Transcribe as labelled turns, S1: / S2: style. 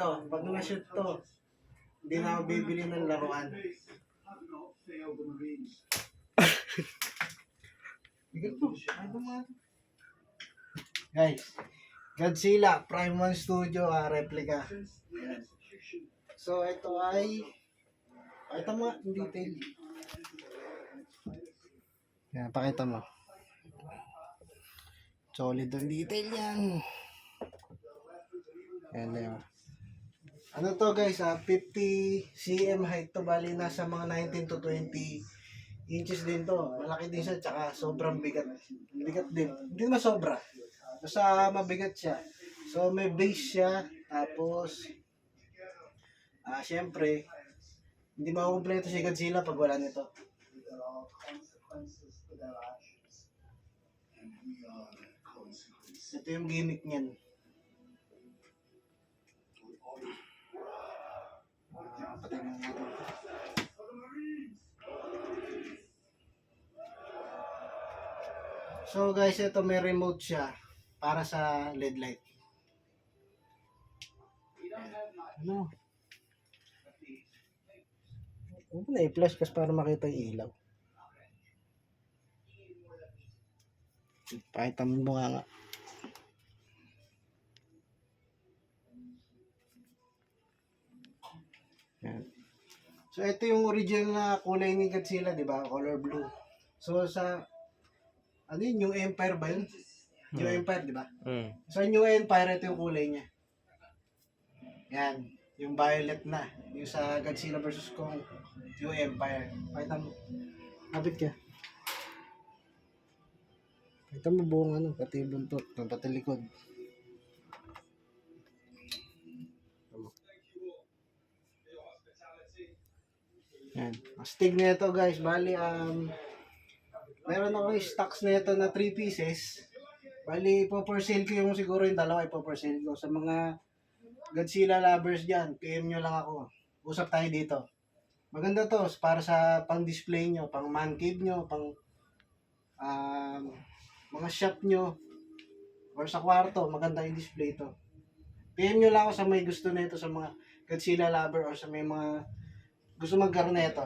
S1: to. Pag na-shoot to, hindi na ako bibili ng laruan. Bigat to. Ano mga guys, Godzilla Prime 1 Studio replica. Ayan. So ito ay pakita mo in detail. Yan, pakita mo. Solid ang detail yan. Ayan na yun. Ano to guys, 50 cm height to, bali nasa mga 19 to 20 inches din to. Malaki din siya, tsaka sobrang bigat. Bigat din. Hindi naman sobra. Basta mabigat siya. So may base siya, tapos syempre, hindi makukumpleto si Godzilla pag wala nito. Ito yung gimmick niyan. So guys, ito may remote siya para sa LED light. Ano? Ano na i-flash kasi para makita yung ilaw. Pakita mo nga. Yan. So ito yung original na kulay ni Godzilla, di ba? Color blue. So sa ano yun, New Empire ba yun? New Empire, di ba? So New Empire, ito yung kulay niya. Yan, yung violet na. Yung sa Godzilla vs. Kong New Empire. Pakita mo. Kapit ka. Pakita mo buong ano, pati buntot, pati likod. Yan. Astig na ito guys. Bali, meron ako yung stocks na ito na 3 pieces. Bali, po-for sale ko yung siguro yung dalawa, po-for sale ko. Sa mga Godzilla lovers dyan, PM nyo lang ako. Usap tayo dito. Maganda to, para sa pang-display nyo, pang man cave nyo, pang mga shop nyo, or sa kwarto, maganda yung display to. PM nyo lang ako sa may gusto na ito, sa mga Godzilla lover, or sa may mga gusto magkaroon na ito.